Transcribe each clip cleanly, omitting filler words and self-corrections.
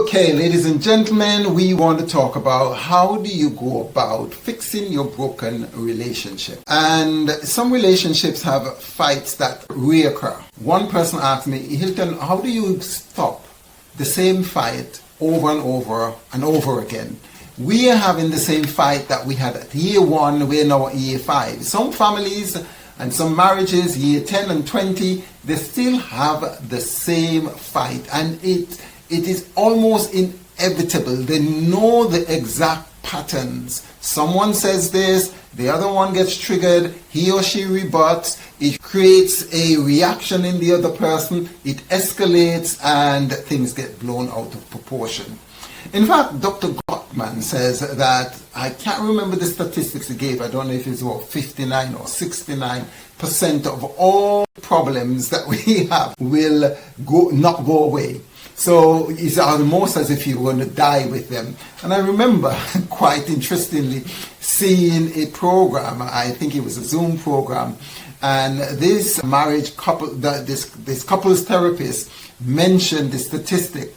Okay, ladies and gentlemen, we want to talk about how do you go about fixing your broken relationship. And some relationships have fights that reoccur. One person asked me, Hilton, how do you stop the same fight over and over and over again? We are having the same fight that we had at year 1, we're now at year 5. Some families and some marriages, year 10 and 20, they still have the same fight, and it is almost inevitable. They know the exact patterns. Someone says this, the other one gets triggered, he or she rebuts, it creates a reaction in the other person, it escalates, and things get blown out of proportion. In fact, Dr. Gottman says that, I can't remember the statistics he gave, I don't know if it's about 59 or 69% of all problems that we have will not go away. So it's almost as if you're going to die with them. And I remember, quite interestingly, seeing a program, I think it was a Zoom program, and this marriage couple, this couples therapist mentioned the statistic.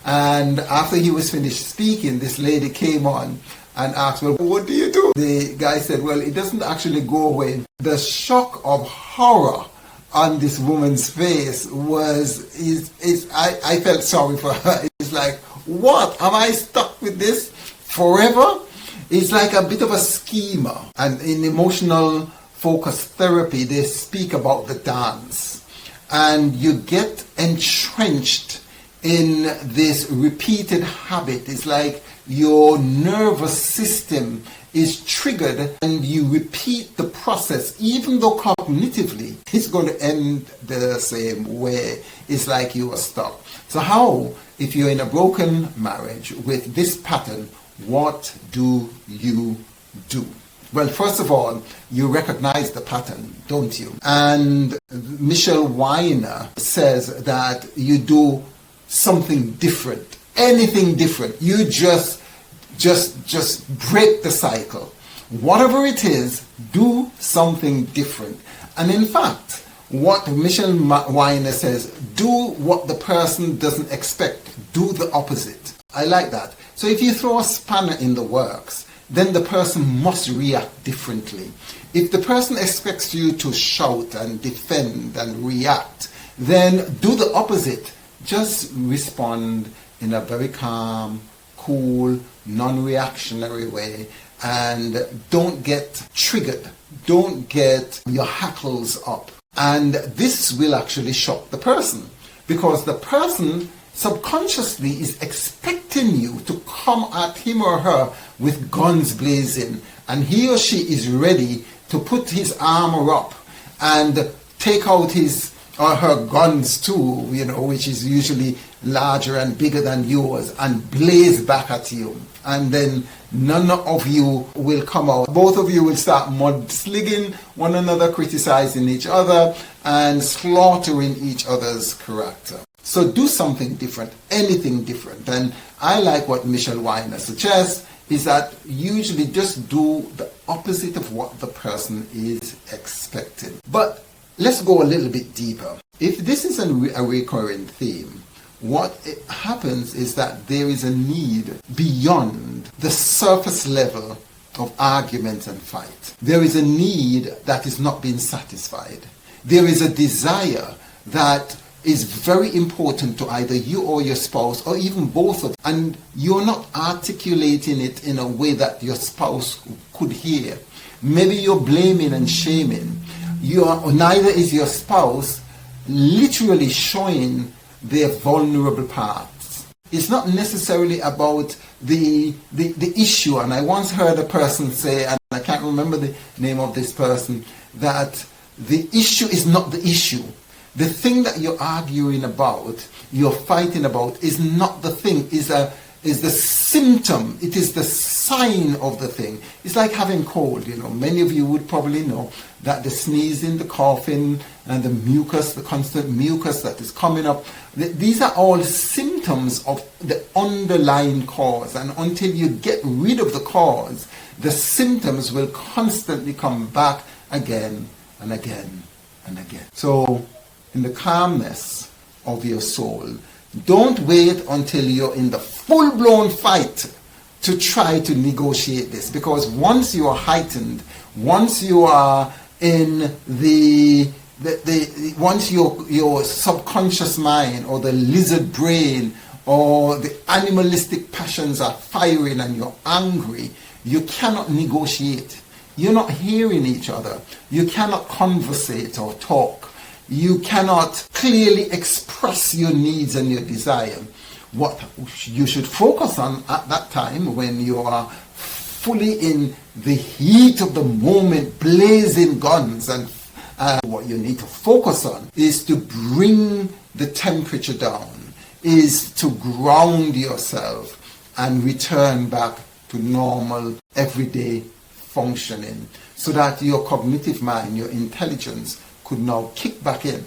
And after he was finished speaking, this lady came on and asked, well, what do you do? The guy said, well, it doesn't actually go away. The shock of horror on this woman's face I felt sorry for her. It's like, what? Am I stuck with this forever? It's like a bit of a schema. And in emotional focus therapy, they speak about the dance. And you get entrenched in this repeated habit. It's like your nervous system is triggered and you repeat the process, even though cognitively it's going to end the same way. It's like you are stuck. So how, if you're in a broken marriage with this pattern, what do you do? Well, first of all, you recognize the pattern, don't you? And Michelle Weiner says that you do something different, anything different. You just break the cycle. Whatever it is, do something different. And in fact, what Michelle Weiner says, do what the person doesn't expect. Do the opposite. I like that. So if you throw a spanner in the works, then the person must react differently. If the person expects you to shout and defend and react, then do the opposite. Just respond in a very calm, cool, non-reactionary way, and don't get triggered. Don't get your hackles up. And this will actually shock the person, because the person subconsciously is expecting you to come at him or her with guns blazing, and he or she is ready to put his armor up and take out his or her guns too, which is usually larger and bigger than yours, and blaze back at you. And then none of you will come out. Both of you will start mudslinging one another, criticizing each other, and slaughtering each other's character. So do something different, anything different. And I like what Michelle Weiner suggests, is that usually just do the opposite of what the person is expecting. But let's go a little bit deeper. If this is a recurring theme, what happens is that there is a need beyond the surface level of argument and fight. There is a need that is not being satisfied. There is a desire that is very important to either you or your spouse, or even both of you, and you're not articulating it in a way that your spouse could hear. Maybe you're blaming and shaming. Neither is your spouse literally showing their vulnerable parts. It's not necessarily about the issue. And I once heard a person say, and I can't remember the name of this person, that the issue is not the issue. The thing that you're arguing about, you're fighting about, is not the thing, is the symptom. It is the sign of the thing. It's like having cold, Many of you would probably know that the sneezing, the coughing, and the mucus, the constant mucus that is coming up, these are all symptoms of the underlying cause. And until you get rid of the cause, the symptoms will constantly come back again and again and again. So, in the calmness of your soul, Don't wait until you're in the full-blown fight to try to negotiate this, because once you are heightened, once you are in once your subconscious mind or the lizard brain or the animalistic passions are firing and you're angry, you cannot negotiate. You're not hearing each other. You cannot conversate or talk. You cannot clearly express your needs and your desire. What you should focus on at that time, when you are fully in the heat of the moment, blazing guns, and what you need to focus on is to bring the temperature down, is to ground yourself and return back to normal everyday functioning, so that your cognitive mind, your intelligence could now kick back in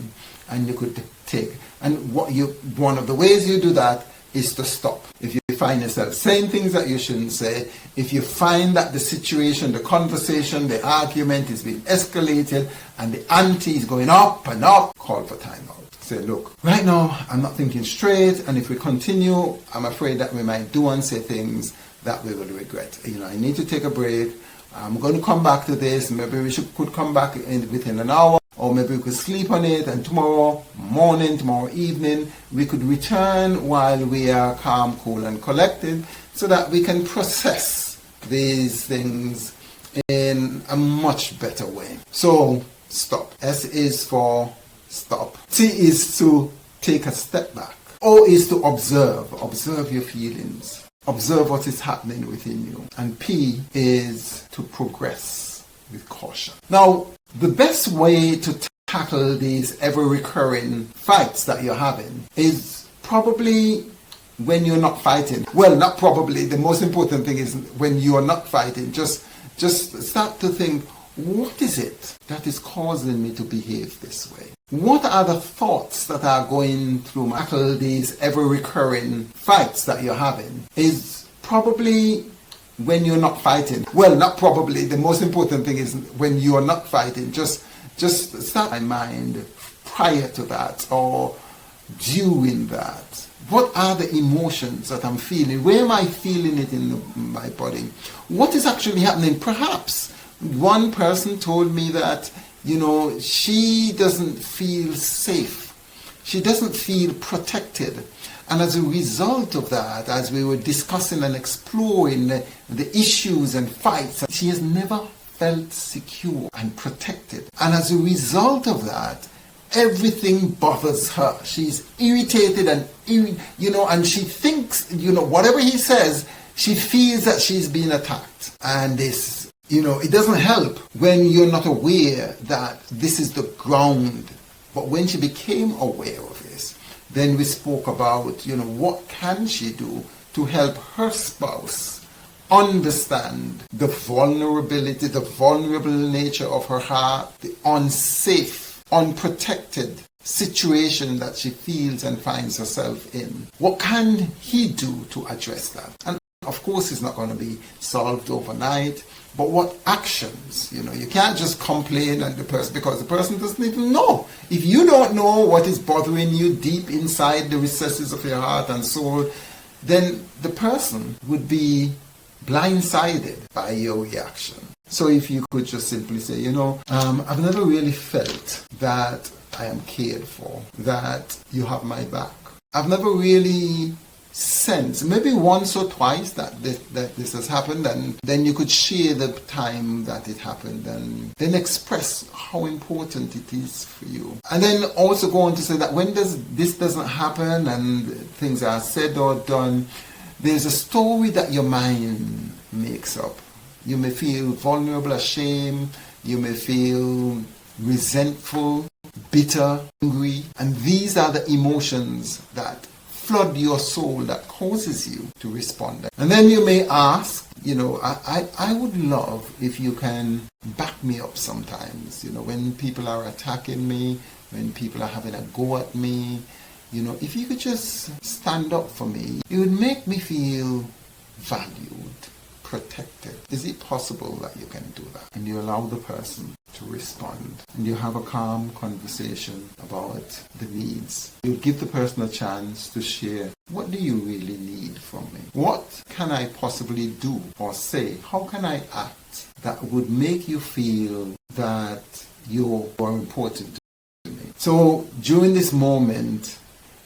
and you could take. And one of the ways you do that is to stop. If you find yourself saying things that you shouldn't say, if you find that the situation, the conversation, the argument is being escalated and the ante is going up and up, call for time out. Say, look, right now I'm not thinking straight, and if we continue, I'm afraid that we might do and say things that we will regret. I need to take a break. I'm going to come back to this. Maybe we could come back within an hour, or maybe we could sleep on it, and tomorrow morning, tomorrow evening, we could return while we are calm, cool, and collected, so that we can process these things in a much better way. So, stop. S is for stop. T is to take a step back. O is to observe. Observe your feelings. Observe what is happening within you. And P is to progress with caution. Now, the best way to tackle these ever-recurring fights that you're having is probably when you're not fighting. Well, not probably. The most important thing is when you are not fighting. Just start to think, what is it that is causing me to behave this way? What are the thoughts that are going through my tackle these ever-recurring fights that you're having? Is probably when you're not fighting. Well, not probably. The most important thing is when you are not fighting. Just start my mind prior to that or during that. What are the emotions that I'm feeling? Where am I feeling it in my body? What is actually happening? Perhaps one person told me that, she doesn't feel safe. She doesn't feel protected. And as a result of that, as we were discussing and exploring the issues and fights, she has never felt secure and protected. And as a result of that, everything bothers her. She's irritated and and she thinks, whatever he says, she feels that she's being attacked. And this, it doesn't help when you're not aware that this is the ground. But when she became aware of this, then we spoke about, what can she do to help her spouse understand the vulnerability, the vulnerable nature of her heart, the unsafe, unprotected situation that she feels and finds herself in. What can he do to address that? And of course, it's not going to be solved overnight, but what actions? You can't just complain and because the person doesn't even know. If you don't know what is bothering you deep inside the recesses of your heart and soul, then the person would be blindsided by your reaction. So if you could just simply say, I've never really felt that I am cared for, that you have my back. I've never really sensed, maybe once or twice that this has happened, and then you could share the time that it happened and then express how important it is for you. And then also go on to say that when this doesn't happen and things are said or done, there's a story that your mind makes up. You may feel vulnerable, ashamed, you may feel resentful, bitter, angry, and these are the emotions that flood your soul that causes you to respond. And then you may ask, I would love if you can back me up sometimes, when people are attacking me, when people are having a go at me, if you could just stand up for me, it would make me feel valued, protected? Is it possible that you can do that? And you allow the person to respond. And you have a calm conversation about the needs. You give the person a chance to share, what do you really need from me? What can I possibly do or say? How can I act that would make you feel that you are important to me? So during this moment,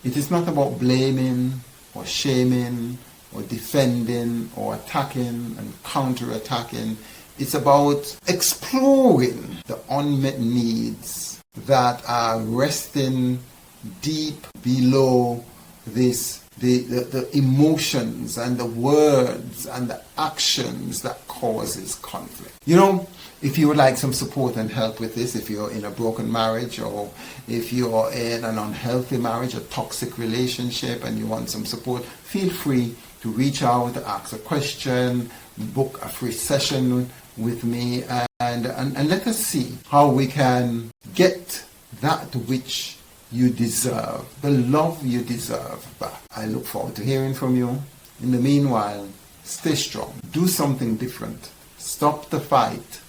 it is not about blaming or shaming or defending or attacking and counter-attacking. It's about exploring the unmet needs that are resting deep below this, the emotions and the words and the actions that causes conflict. You know, if you would like some support and help with this, if you're in a broken marriage or if you're in an unhealthy marriage, a toxic relationship, and you want some support, feel free to reach out, ask a question, book a free session with me, and let us see how we can get that which you deserve, the love you deserve back. I look forward to hearing from you. In the meanwhile, stay strong. Do something different. Stop the fight.